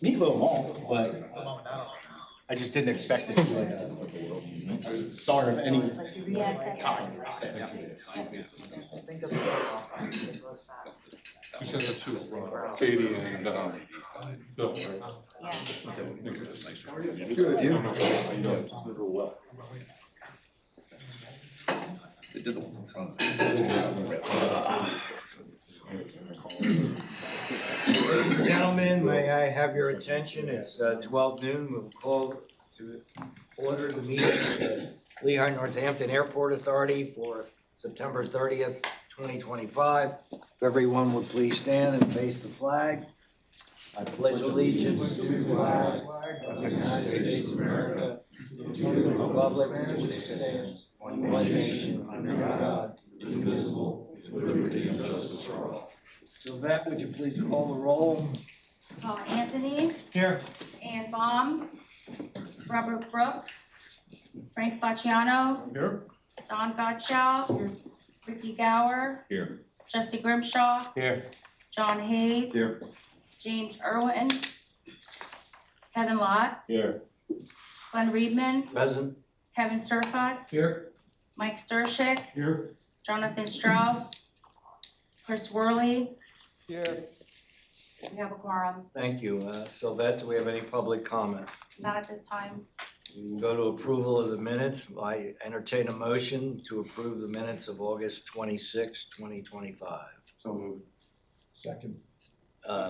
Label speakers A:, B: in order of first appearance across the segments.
A: Neat little mall, but I just didn't expect this to be like a start of any kind.
B: You sent it to Katie and Bill, right?
C: Good, you?
D: They did the one.
E: Ladies and gentlemen, may I have your attention? It's 12 noon. We'll call to order the meeting of the Lehigh Northampton Airport Authority for September 30th, 2025. If everyone would please stand and face the flag. I pledge allegiance to the flag of the United States of America, and to the republic which stands one nation under God, indivisible, with liberty and justice for all. Sylvette, would you please call the roll?
F: Paul Anthony.
E: Here.
F: Ann Baum. Robert Brooks. Frank Facciano.
B: Here.
F: Don Gottschall. Ricky Gower.
D: Here.
F: Justin Grimshaw.
A: Here.
F: John Hayes.
C: Here.
F: James Irwin. Kevin Lott.
B: Here.
F: Glenn Reedman.
E: Present.
F: Kevin Surface.
B: Here.
F: Mike Stershik.
B: Here.
F: Jonathan Strauss. Chris Worley.
B: Here.
F: We have a quorum.
E: Thank you. Sylvette, do we have any public comment?
F: Not at this time.
E: We can go to approval of the minutes. I entertain a motion to approve the minutes of August 26, 2025.
B: So moved.
E: Second.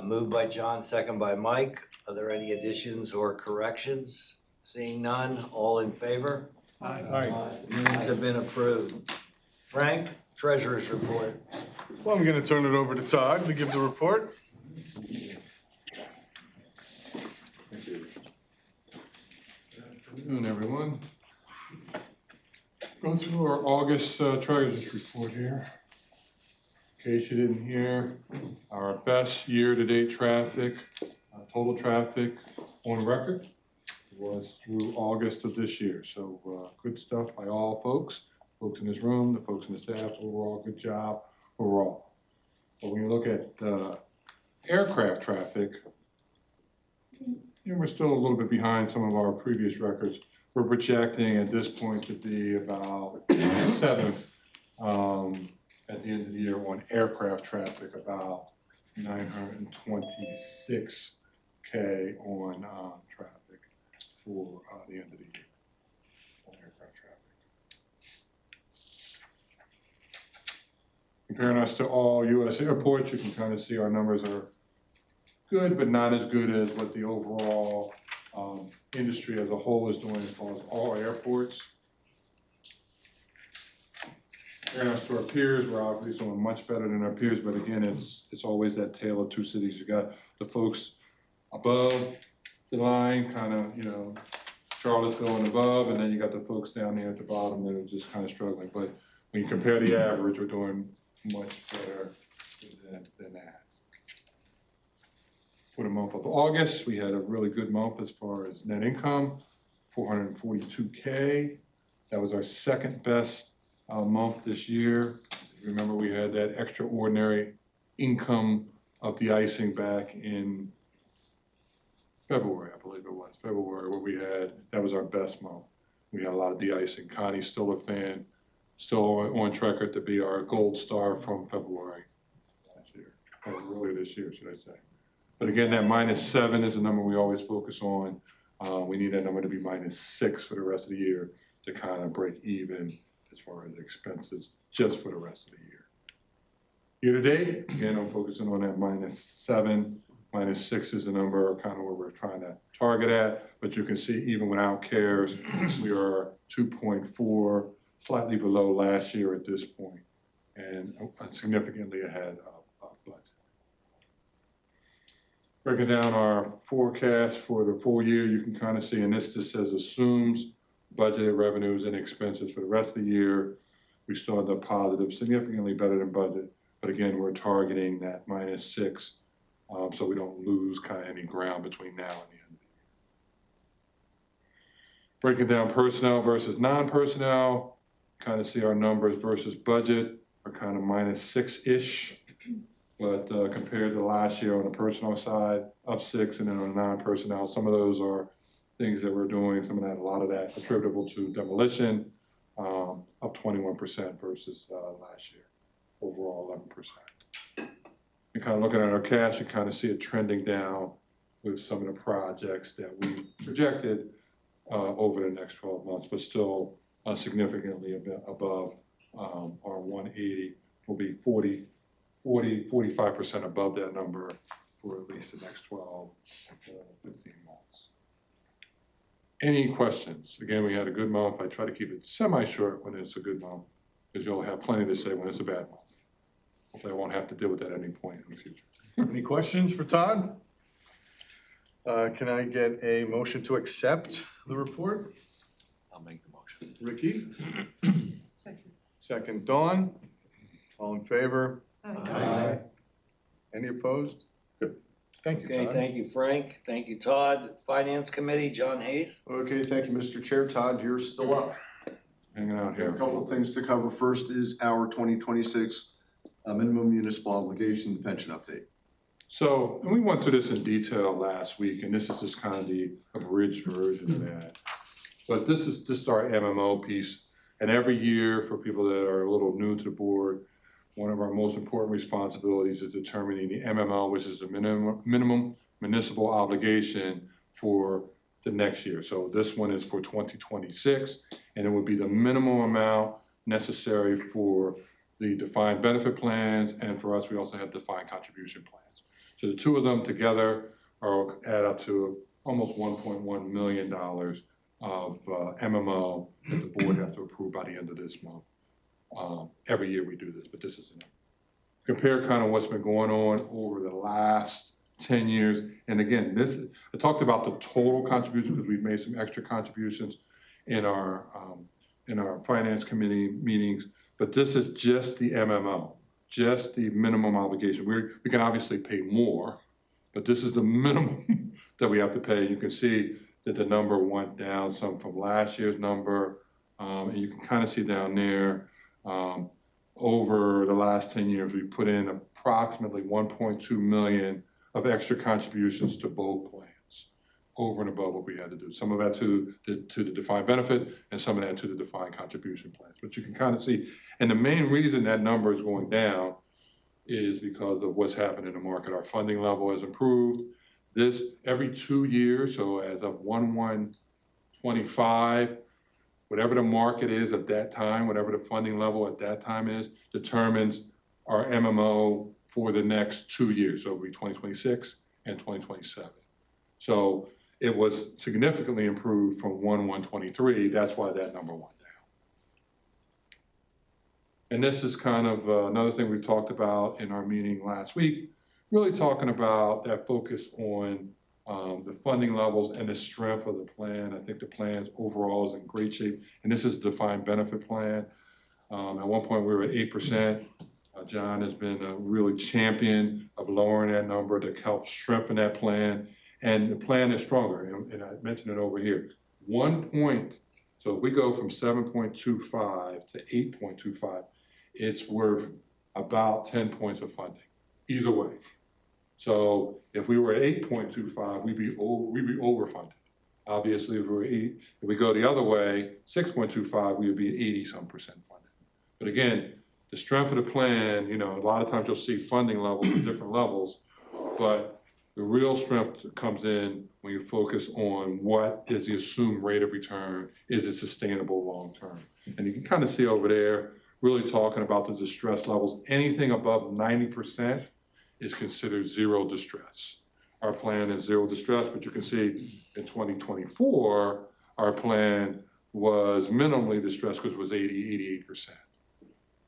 E: Moved by John, second by Mike. Are there any additions or corrections? Seeing none, all in favor?
B: Aye.
E: Minutes have been approved. Frank, treasurer's report.
C: Well, I'm gonna turn it over to Todd to give the report.
B: Good afternoon, everyone. Go through our August treasurer's report here. In case you didn't hear, our best year-to-date traffic, total traffic on record was through August of this year. So good stuff by all folks in this room, the folks in the staff, overall, good job overall. But when you look at aircraft traffic, we're still a little bit behind some of our previous records. We're projecting at this point to be about 7th at the end of the year on aircraft traffic, about 926K on traffic for the end of the year on aircraft traffic. Comparing us to all U.S. airports, you can kind of see our numbers are good, but not as good as what the overall industry as a whole is doing as far as all airports. Comparing us to our peers, we're obviously doing much better than our peers, but again, it's always that tale of two cities. You got the folks above the line, kind of, Charlottesville and above, and then you got the folks down there at the bottom that are just kind of struggling. But when you compare the average, we're doing much better than that. For the month of August, we had a really good month as far as net income, 442K. That was our second best month this year. Remember, we had that extraordinary income of the icing back in February, I believe it was, February, where that was our best month. We had a lot of de-icing. Connie's still a fan, still on record to be our gold star from February last year, or earlier this year, should I say. But again, that -7 is a number we always focus on. We need that number to be -6 for the rest of the year to kind of break even as far as expenses just for the rest of the year. Year to date, again, I'm focusing on that -7. -6 is the number kind of where we're trying to target at, but you can see even without CARES, we are 2.4, slightly below last year at this point, and significantly ahead of budget. Breaking down our forecast for the full year, you can kind of see, and this just says assumes budgeted revenues and expenses for the rest of the year. We still end up positive, significantly better than budget, but again, we're targeting that -6, so we don't lose kind of any ground between now and the end of the year. Breaking down personnel versus non-personnel, kind of see our numbers versus budget are kind of -6-ish. but compared to last year on the personnel side, up 6, and then on the non-personnel, some of those are things that we're doing, some of that, a lot of that attributable to demolition, up 21% versus last year, overall 11%. And kind of looking at our cash, you kind of see it trending down with some of the projects that we projected over the next 12 months, but still significantly above our 180. Will be 45% above that number for at least the next 12, 15 months. Any questions? Again, we had a good month. I try to keep it semi-short when it's a good month, because you'll have plenty to say when it's a bad month. Hopefully I won't have to deal with that at any point in the future.
C: Any questions for Todd? Can I get a motion to accept the report?
A: I'll make the motion.
C: Ricky? Second, Dawn? All in favor?
F: Aye.
C: Any opposed? Good. Thank you,
E: Okay,
C: Todd.
E: thank you, Frank. Thank you, Todd. Finance Committee, John Hayes.
D: Okay, thank you, Mr. Chair. Todd, you're still up.
B: Hanging out
D: A
B: here.
D: couple of things to cover. First is our 2026 minimum municipal obligation, the pension update.
B: So, and we went through this in detail last week, and this is just kind of the abridged version of that. But this is our MMO piece. And every year, for people that are a little new to the board, one of our most important responsibilities is determining the MMO, which is the minimum municipal obligation for the next year. So this one is for 2026, and it would be the minimum amount necessary for the defined benefit plans, and for us, we also have defined contribution plans. So the two of them together add up to almost $1.1 million of MMO that the board has to approve by the end of this month. Every year we do this, but this is enough. Compare kind of what's been going on over the last 10 years. And again, I talked about the total contribution because we've made some extra contributions in our finance committee meetings, but this is just the MMO, just the minimum obligation. We can obviously pay more, but this is the minimum that we have to pay. You can see that the number went down some from last year's number, and you can kind of see down there, over the last 10 years, we put in approximately 1.2 million of extra contributions to both plans, over and above what we had to do. Some of that to the defined benefit, and some of that to the defined contribution plans. But you can kind of see, and the main reason that number is going down is because of what's happened in the market. Our funding level has improved. This every 2 years, so as of 1/1/25, whatever the market is at that time, whatever the funding level at that time is, determines our MMO for the next 2 years. So it'll be 2026 and 2027. So it was significantly improved from 1/1/23. That's why that number went down. And this is kind of another thing we talked about in our meeting last week, really talking about that focus on the funding levels and the strength of the plan. I think the plan overall is in great shape. And this is a defined benefit plan. At one point we were at 8%. John has been a really champion of lowering that number to help strengthen that plan. And the plan is stronger. And I mentioned it over here. 1 point, so if we go from 7.25 to 8.25, it's worth about 10 points of funding, either way. So if we were at 8.25, we'd be overfunded. Obviously, if we go the other way, 6.25, we would be at 80-some% funded. But again, the strength of the plan, a lot of times you'll see funding levels at different levels, but the real strength comes in when you focus on what is the assumed rate of return, is it sustainable long term? And you can kind of see over there, really talking about the distress levels. Anything above 90% is considered zero distress. Our plan is zero distress, but you can see in 2024, our plan was minimally distressed because it was 88%.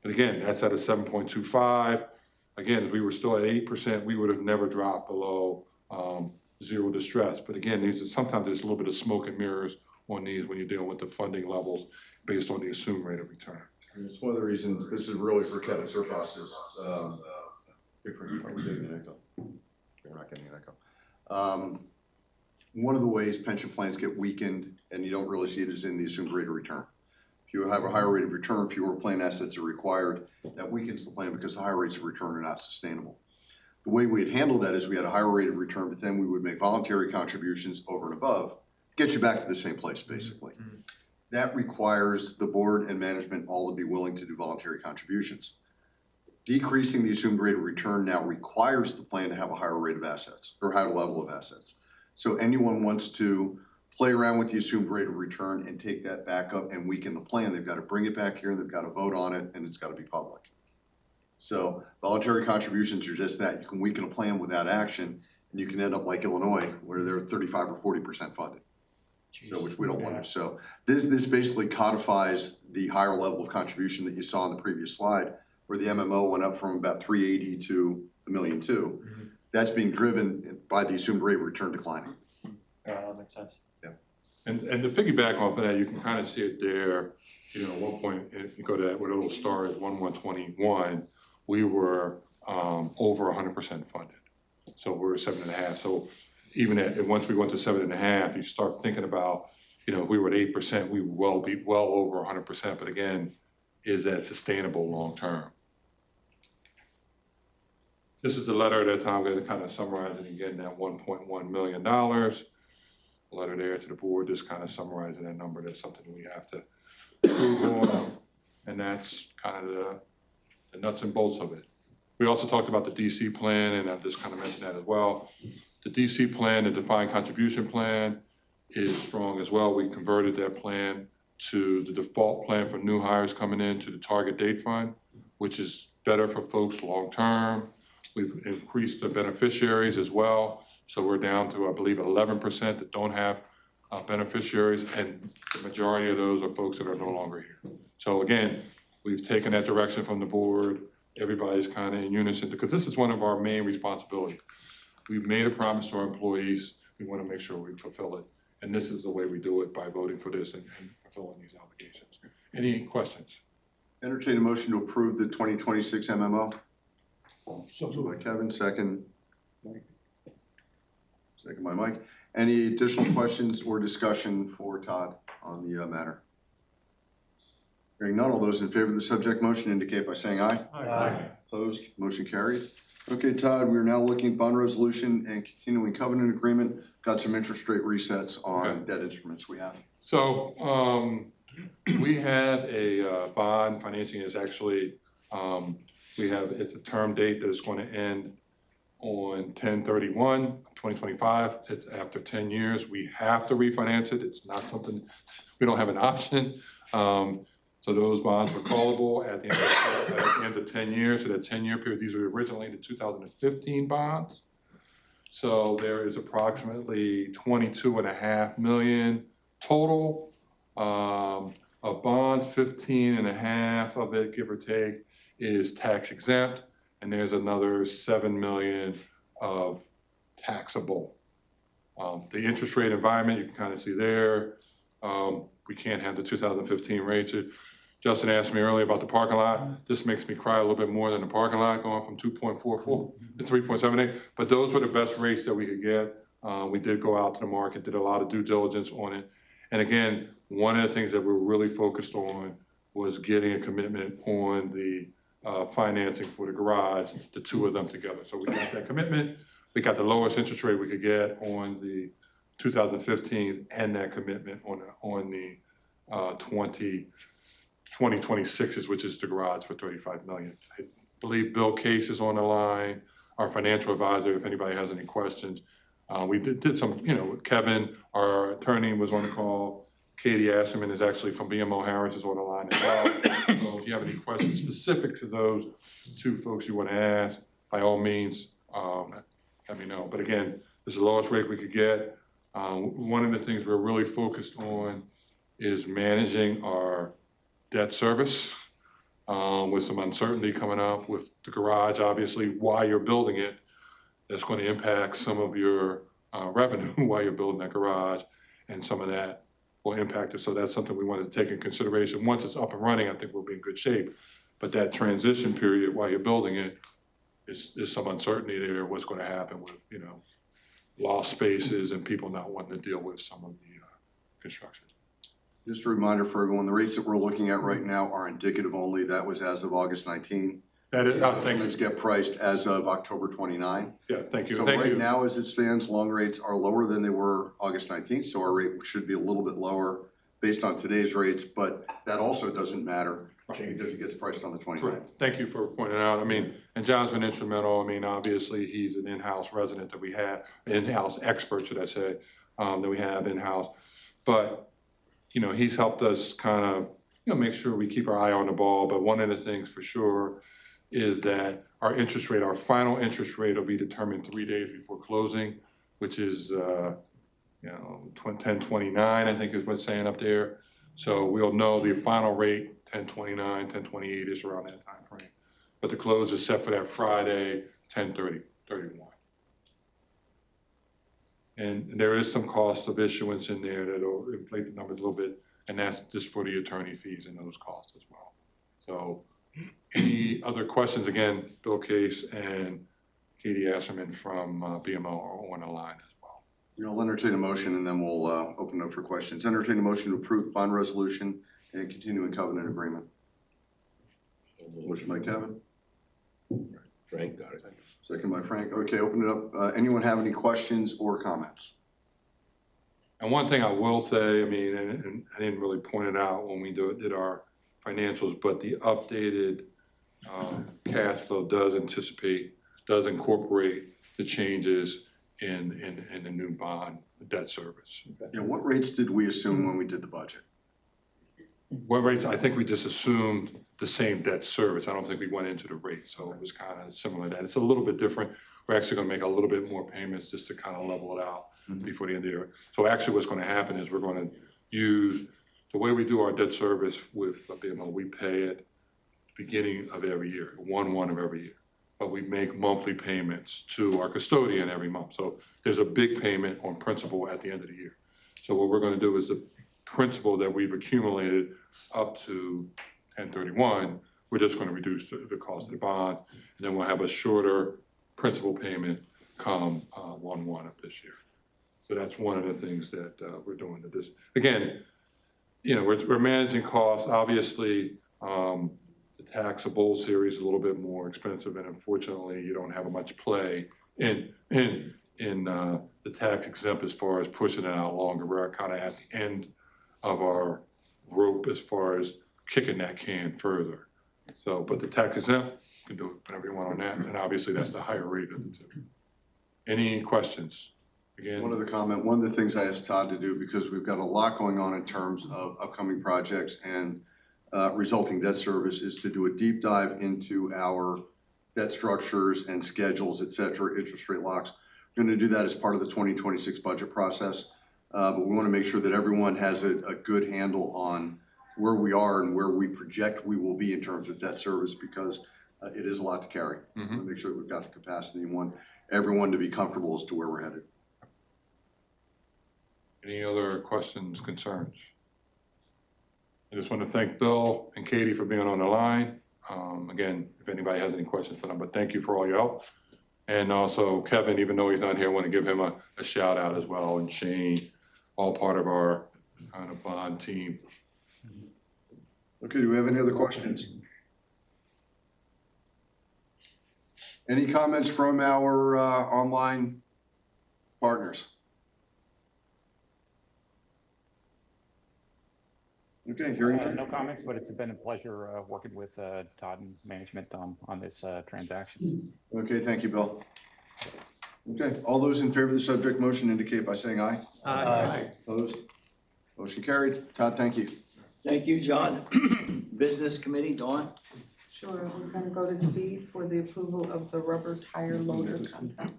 B: But again, that's at a 7.25. Again, if we were still at 8%, we would have never dropped below zero distress. But again, sometimes there's a little bit of smoke and mirrors on these when you're dealing with the funding levels based on the assumed rate of return.
D: And it's one of the reasons, this is really for Kevin Surface's, You're not getting an echo. One of the ways pension plans get weakened, and you don't really see it, is in the assumed rate of return. If you have a higher rate of return, fewer plan assets are required. That weakens the plan because the higher rates of return are not sustainable. The way we'd handle that is we had a higher rate of return, but then we would make voluntary contributions over and above, get you back to the same place, basically. That requires the board and management all to be willing to do voluntary contributions. Decreasing the assumed rate of return now requires the plan to have a higher rate of assets or higher level of assets. So anyone wants to play around with the assumed rate of return and take that back up and weaken the plan, they've got to bring it back here and they've got to vote on it and it's got to be public. So voluntary contributions are just that. You can weaken a plan without action and you can end up like Illinois where they're 35 or 40% funded. So, which we don't want to. So this basically codifies the higher level of contribution that you saw on the previous slide, where the MMO went up from about 380 to $1.2 million. That's being driven by the assumed rate of return declining.
A: That makes sense.
B: Yeah. And to piggyback off of that, you can kind of see it there. You know, at one point, if you go to that where the little star is 1/121, we were over 100% funded. So we're 7.5. So even once we went to 7.5, you start thinking about, you know, if we were at 8%, we would be well over 100%. But again, is that sustainable long term? This is the letter that I'm going to kind of summarize it again, that $1.1 million. A letter there to the board, just kind of summarizing that number. That's something we have to prove on, and that's kind of the nuts and bolts of it. We also talked about the DC plan, and I just kind of mentioned that as well. The DC plan, the defined contribution plan, is strong as well. We converted that plan to the default plan for new hires coming in to the target date fund, which is better for folks long term. We've increased the beneficiaries as well. So we're down to, I believe, 11% that don't have beneficiaries, and the majority of those are folks that are no longer here. So again, we've taken that direction from the board. Everybody's kind of in unison, because this is one of our main responsibilities. We've made a promise to our employees. We want to make sure we fulfill it. And this is the way we do it, by voting for this and fulfilling these obligations. Any questions?
D: Entertain a motion to approve the 2026 MMO.
B: So
D: By Kevin, second. Second by Mike. Any additional questions or discussion for Todd on the matter? Hearing none, all those in favor of the subject motion indicate by saying aye.
A: Aye.
D: Opposed, motion carried. Okay, Todd, we're now looking at bond resolution and continuing covenant agreement. Got some interest rate resets on debt instruments we have.
B: So we have a bond financing is actually, it's a term date that is going to end on 10/31/2025. It's after 10 years. We have to refinance it. It's not something, we don't have an option. So those bonds were callable at the end of 10 years. So that 10-year period, these were originally the 2015 bonds. So there is approximately $22.5 million total. A bond, 15.5 of it, give or take, is tax exempt, and there's another $7 million of taxable. The interest rate environment, you can kind of see there. We can't have the 2015 rates. Justin asked me earlier about the parking lot. This makes me cry a little bit more than the parking lot, going from 2.44 to 3.78. But those were the best rates that we could get. We did go out to the market, did a lot of due diligence on it. And again, one of the things that we're really focused on was getting a commitment on the financing for the garage, the two of them together. So we got that commitment. We got the lowest interest rate we could get on the 2015 and that commitment on the 2026s, which is the garage for $35 million. I believe Bill Case is on the line, our financial advisor, if anybody has any questions. We did some, Kevin, our attorney, was on the call. Katie Asherman is actually from BMO Harris, is on the line as well. So if you have any questions specific to those two folks you want to ask, by all means, let me know. But again, this is the lowest rate we could get. One of the things we're really focused on is managing our debt service with some uncertainty coming up with the garage. Obviously, while you're building it, that's going to impact some of your revenue while you're building that garage, and some of that will impact it. So that's something we want to take in consideration. Once it's up and running, I think we'll be in good shape. But that transition period while you're building it is some uncertainty there. What's going to happen with, lost spaces and people not wanting to deal with some of the construction.
D: Just a reminder for everyone, the rates that we're looking at right now are indicative only. That was as of August 19.
B: That is,
D: These
B: thank you.
D: instruments get priced as of October 29.
B: Yeah, thank you,
D: So
B: thank
D: right
B: you.
D: now, as it stands, long rates are lower than they were August 19th, so our rate should be a little bit lower based on today's rates, but that also doesn't matter because it gets priced on the 29th.
B: Correct. Thank you for pointing out. I mean, and John's been instrumental. I mean, obviously, he's an in-house resident that we have, in-house expert, should I say, that we have in-house. But, you know, he's helped us kind of, you know, make sure we keep our eye on the ball. But one of the things for sure is that our interest rate, our final interest rate will be determined 3 days before closing, which is, you know, 10/29, I think is what's saying up there. So we'll know the final rate, 10/29, 10/28 is around that time frame. But the close is set for that Friday, 10/30/31. And there is some cost of issuance in there that'll inflate the numbers a little bit, and that's just for the attorney fees and those costs as well. So any other questions? Again, Bill Case and Katie Asserman from BMO are on the line as well.
D: You know, I'll entertain a motion and then we'll open up for questions. Entertain a motion to approve the bond resolution and continuing covenant agreement. Motion by Kevin.
G: Frank got it.
D: Second by Frank. Okay, open it up. Anyone have any questions or comments?
B: And one thing I will say, I mean, and I didn't really point it out when we did our financials, but the updated cash flow does incorporate the changes in the new bond debt service.
D: Yeah, what rates did we assume when we did the budget?
B: What rates? I think we just assumed the same debt service. I don't think we went into the rate, so it was kind of similar to that. It's a little bit different. We're actually going to make a little bit more payments just to kind of level it out before the end of the year. So actually what's going to happen is we're going to use, the way we do our debt service with BMO, we pay it beginning of every year, 1/1 of every year. But we make monthly payments to our custodian every month. So there's a big payment on principal at the end of the year. So what we're going to do is the principal that we've accumulated up to 10/31, we're just going to reduce the cost of the bond, and then we'll have a shorter principal payment come 1/1 of this year. So that's one of the things that we're doing to this. Again, you know, we're managing costs. Obviously, the taxable series is a little bit more expensive, and unfortunately, you don't have much play in the tax exempt as far as pushing it out longer. We're kind of at the end of our rope as far as kicking that can further. So, but the tax exempt, you can do whatever you want on that, and obviously that's the higher rate of the two. Any questions? Again,
D: One other comment. One of the things I asked Todd to do, because we've got a lot going on in terms of upcoming projects and resulting debt service, is to do a deep dive into our debt structures and schedules, et cetera, interest rate locks. We're going to do that as part of the 2026 budget process. But we want to make sure that everyone has a good handle on where we are and where we project we will be in terms of debt service, because it is a lot to carry. We want to make sure that we've got the capacity and want everyone to be comfortable as to where we're headed.
B: any other questions, concerns? I just want to thank Bill and Katie for being on the line. Again, if anybody has any questions for them, but thank you for all your help. And also Kevin, even though he's not here, I want to give him a shout out as well, and Shane, all part of our kind of bond team.
D: Okay, do we have any other questions? Any comments from our online partners? Okay, hearing none.
H: No comments, but it's been a pleasure working with Todd and management on this transaction.
D: Okay, thank you, Bill. Okay, all those in favor of the subject motion indicate by saying aye.
E: Aye.
D: Opposed? Motion carried. Todd, thank you.
E: Thank you, John. Business Committee, Dawn?
I: Sure, we're gonna go to Steve for the approval of the rubber tire loader concept.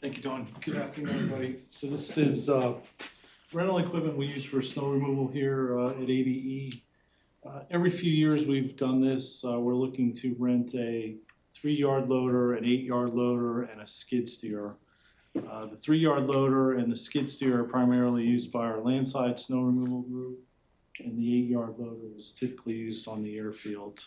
J: Thank you, Dawn. Good afternoon, everybody. So this is rental equipment we use for snow removal here at ABE. Every few years we've done this. We're looking to rent a 3-yard loader, an 8-yard loader, and a skid steer. The 3-yard loader and the skid steer are primarily used by our landside snow removal group, and the 8-yard loader is typically used on the airfield.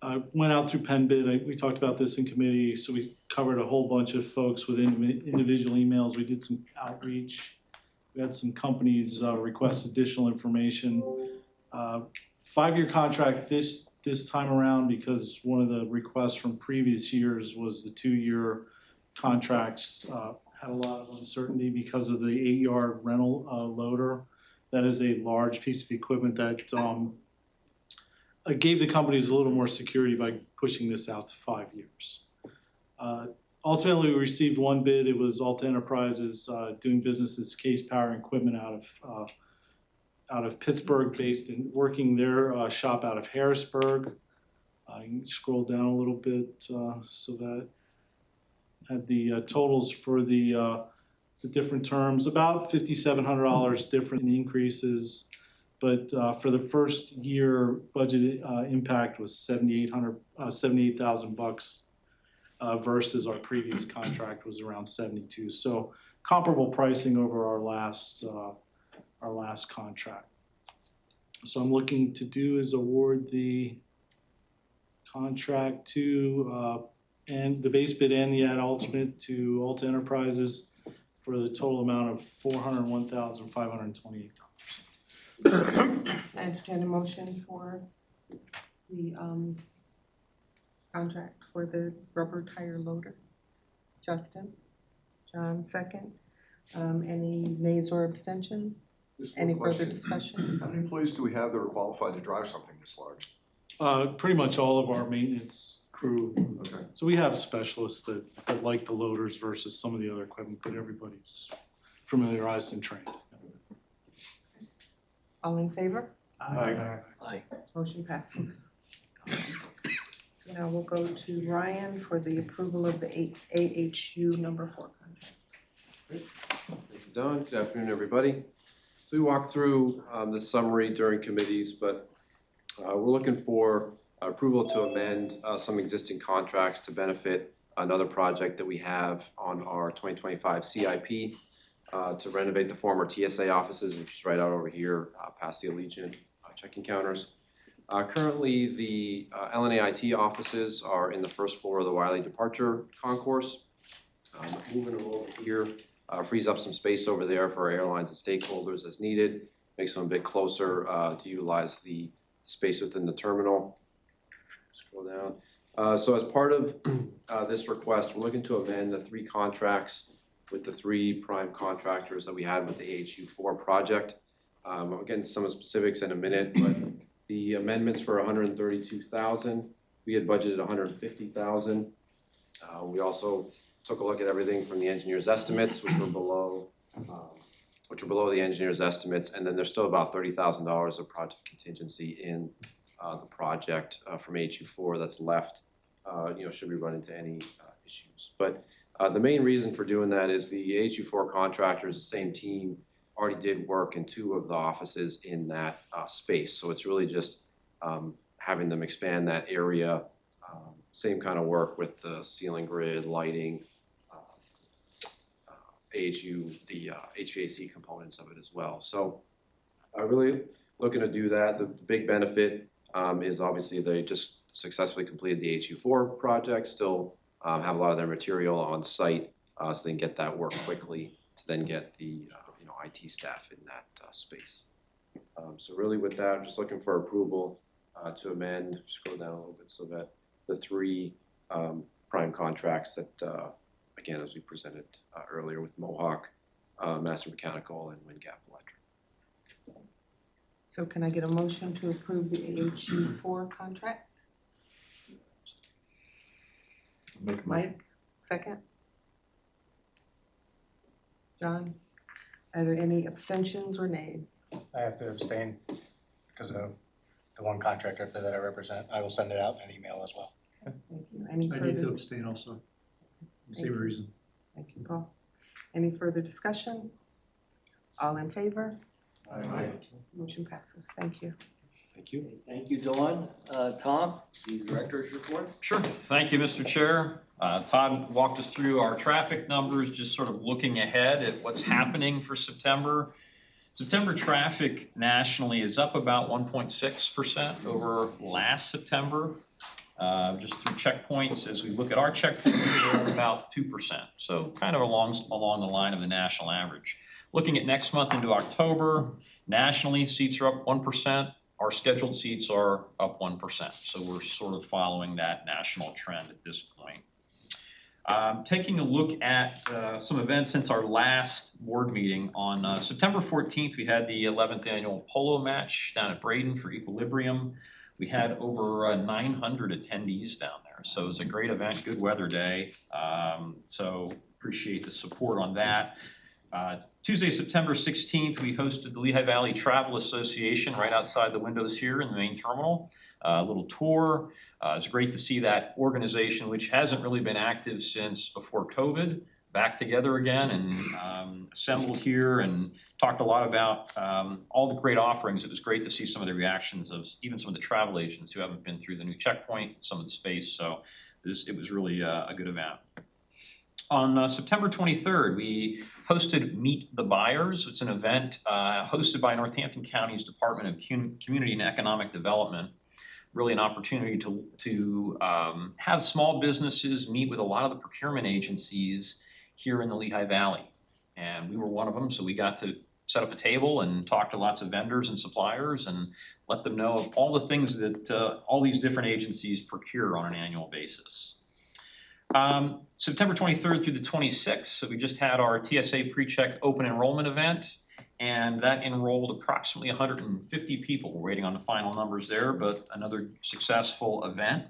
J: I went out through Penn Bid. We talked about this in committee, so we covered a whole bunch of folks with individual emails. We did some outreach. We had some companies request additional information. 5-year contract. This this time around because one of the requests from previous years was the 2-year contracts had a lot of uncertainty because of the 8-yard rental loader. That is a large piece of equipment that gave the companies a little more security by pushing this out to 5 years. Ultimately, we received one bid. It was Alta Enterprises doing business as Case Power and Equipment out of Pittsburgh, based in working their shop out of Harrisburg. You can scroll down a little bit so that had the totals for the different terms, about $5,700 different in increases. But for the first year, budget impact was $78,000 versus our previous contract was around 72. So comparable pricing over our last contract. So I'm looking to do is award the contract to and the base bid and the ad alternate to Alta Enterprises for the total amount of $401,528.
I: I entertain a motion for the contract for the rubber tire loader. Justin, John, second. Any nays or abstentions?
D: Just one
I: Any further
D: question.
I: discussion?
D: How many employees do we have that are qualified to drive something this large?
J: Pretty much all of our maintenance crew.
D: Okay.
J: So we have specialists that like the loaders versus some of the other equipment, but everybody's familiarized and trained.
I: All in favor?
E: Aye.
I: Motion passes. So now we'll go to Ryan for the approval of the AHU number 4 contract.
K: Thank you, Don. Good afternoon, everybody. So we walked through the summary during committees, but we're looking for approval to amend some existing contracts to benefit another project that we have on our 2025 CIP to renovate the former TSA offices, which is right out over here past the Allegiant checking counters. Currently, the LNAA offices are in the first floor of the Wiley Departure Concourse. Moving them over here frees up some space over there for our airlines and stakeholders as needed, makes them a bit closer to utilize the space within the terminal. Scroll down. So as part of this request, we're looking to amend the 3 contracts with the 3 prime contractors that we had with the AHU4 project. I'll get into some of the specifics in a minute, but the amendments for $132,000, we had budgeted $150,000. We also took a look at everything from the engineer's estimates, which were below the engineer's estimates, and then there's still about $30,000 of project contingency in the project from AHU4 that's left, should we run into any issues. But the main reason for doing that is the AHU4 contractors, the same team, already did work in 2 of the offices in that space. So it's really just having them expand that area, same kind of work with the ceiling grid, lighting, AHU, the HVAC components of it as well. So really looking to do that. The big benefit is obviously they just successfully completed the AHU4 project, still have a lot of their material on site, so they can get that work quickly to then get the IT staff in that space. So really with that, I'm just looking for approval to amend, scroll down a little bit so that the 3 prime contracts that, again, as we presented earlier with Mohawk, Master Mechanical, and WindGap Electric.
I: So can I get a motion to approve the AHU4 contract? Mike, second. John, are there any abstentions or nays?
A: I have to abstain because of the one contractor that I represent. I will send it out in an email as well.
I: Thank you. Any
J: I need to
I: further?
J: abstain also.
I: Thank you.
J: reason.
I: Thank you, Paul. Any further discussion? All in favor?
A: Aye.
I: Motion passes. Thank you.
K: Thank you.
E: Thank you, Dawn. Tom, the director's report.
L: Sure. Thank you, Mr. Chair. Todd walked us through our traffic numbers, just sort of looking ahead at what's happening for September. September traffic nationally is up about 1.6% over last September. Just through checkpoints, as we look at our checkpoints, we're at about 2%. So kind of along the line of the national average. Looking at next month into October, nationally, seats are up 1%. our scheduled seats are up 1%. So we're sort of following that national trend at this point. Taking a look at some events since our last board meeting. On September 14th, we had the 11th annual polo match down at Braden for Equilibrium. We had over 900 attendees down there. So it was a great event, good weather day. So appreciate the support on that. Tuesday, September 16th, we hosted the Lehigh Valley Travel Association right outside the windows here in the main terminal. A little tour. It's great to see that organization, which hasn't really been active since before COVID, back together again and assembled here and talked a lot about all the great offerings. It was great to see some of the reactions of even some of the travel agents who haven't been through the new checkpoint, some of the space. So it was really a good event. On September 23rd, we hosted Meet the Buyers. It's an event hosted by Northampton County's Department of Community and Economic Development. Really an opportunity to have small businesses meet with a lot of the procurement agencies here in the Lehigh Valley. And we were one of them, so we got to set up a table and talk to lots of vendors and suppliers and let them know of all the things that all these different agencies procure on an annual basis. September 23rd through the 26th, so we just had our TSA PreCheck open enrollment event, and that enrolled approximately 150 people. We're waiting on the final numbers there, but another successful event.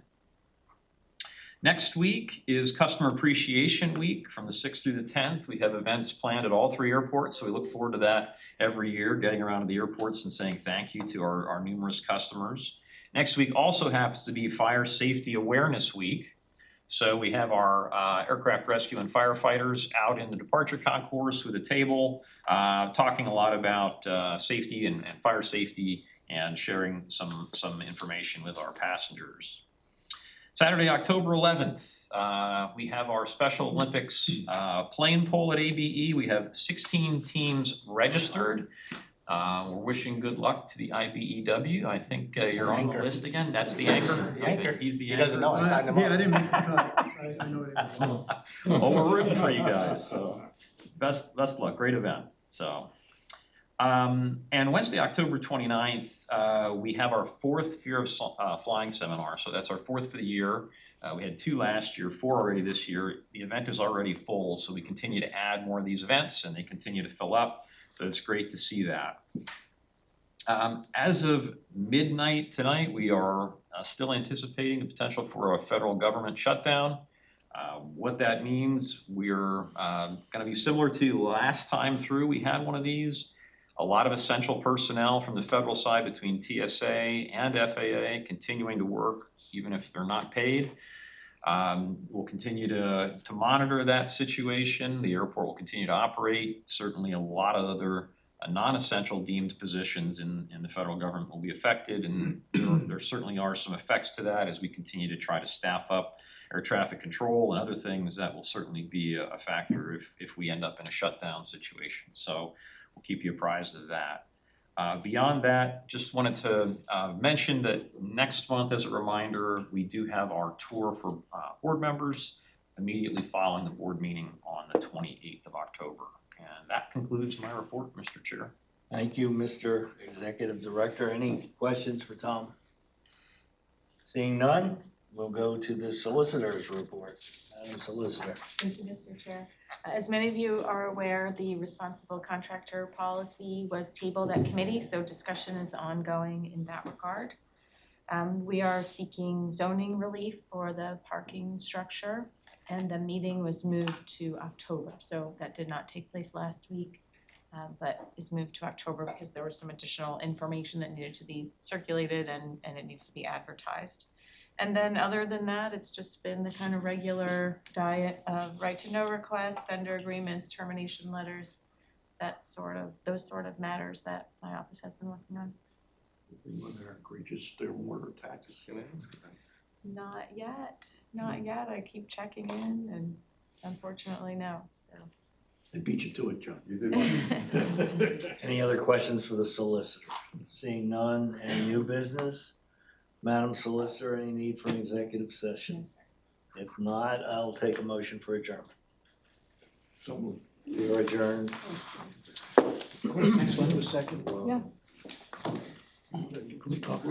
L: Next week is Customer Appreciation Week from the 6th through the 10th. We have events planned at all 3 airports, so we look forward to that every year, getting around to the airports and saying thank you to our numerous customers. Next week also happens to be Fire Safety Awareness Week. So we have our aircraft rescue and firefighters out in the departure concourse with a table, talking a lot about safety and fire safety and sharing some information with our passengers. Saturday, October 11th, we have our Special Olympics plane pole at ABE. We have 16 teams registered. We're wishing good luck to the IBEW. I think you're on the list again. That's the anchor.
A: The anchor.
L: He's the
A: He
L: anchor.
A: doesn't know. I signed him up.
M: Yeah, I didn't make the cut. I know it.
L: Well, we're rooting for you guys. So best luck. Great event. So, and Wednesday, October 29th, we have our 4th Fear of Flying seminar. So that's our 4th for the year. We had 2 last year, 4 already this year. The event is already full, so we continue to add more of these events, and they continue to fill up. So it's great to see that. As of midnight tonight, we are still anticipating the potential for a federal government shutdown. What that means, we're going to be similar to last time through we had one of these. A lot of essential personnel from the federal side between TSA and FAA continuing to work even if they're not paid. We'll continue to monitor that situation. The airport will continue to operate. Certainly a lot of other non-essential deemed positions in the federal government will be affected, and there certainly are some effects to that as we continue to try to staff up air traffic control and other things. That will certainly be a factor if we end up in a shutdown situation. So we'll keep you apprised of that. Beyond that, just wanted to mention that next month, as a reminder, we do have our tour for board members immediately following the board meeting on the 28th of October. And that concludes my report, Mr. Chair.
E: Thank you, Mr. Executive Director. Any questions for Tom? Seeing none, we'll go to the solicitor's report. Madam Solicitor.
N: Thank you, Mr. Chair. As many of you are aware, the responsible contractor policy was tabled at committee, so discussion is ongoing in that regard. We are seeking zoning relief for the parking structure, and the meeting was moved to October. So that did not take place last week, but is moved to October because there was some additional information that needed to be circulated and it needs to be advertised. And then other than that, it's just been the kind of regular diet of right to know requests, vendor agreements, termination letters, those sort of matters that my office has been working on.
G: When they're egregious, their water taxes gonna ask about.
N: Not yet. I keep checking in and unfortunately no, so.
G: They beat you to it, John.
D: You did.
E: Any other questions for the solicitor? Seeing none, any new business? Madam Solicitor, any need for an executive session?
N: No, sir.
E: If not, I'll take a motion for adjournment.
G: So moved.
E: We are adjourned.
M: Next one was second.
N: Yeah.
G: we talk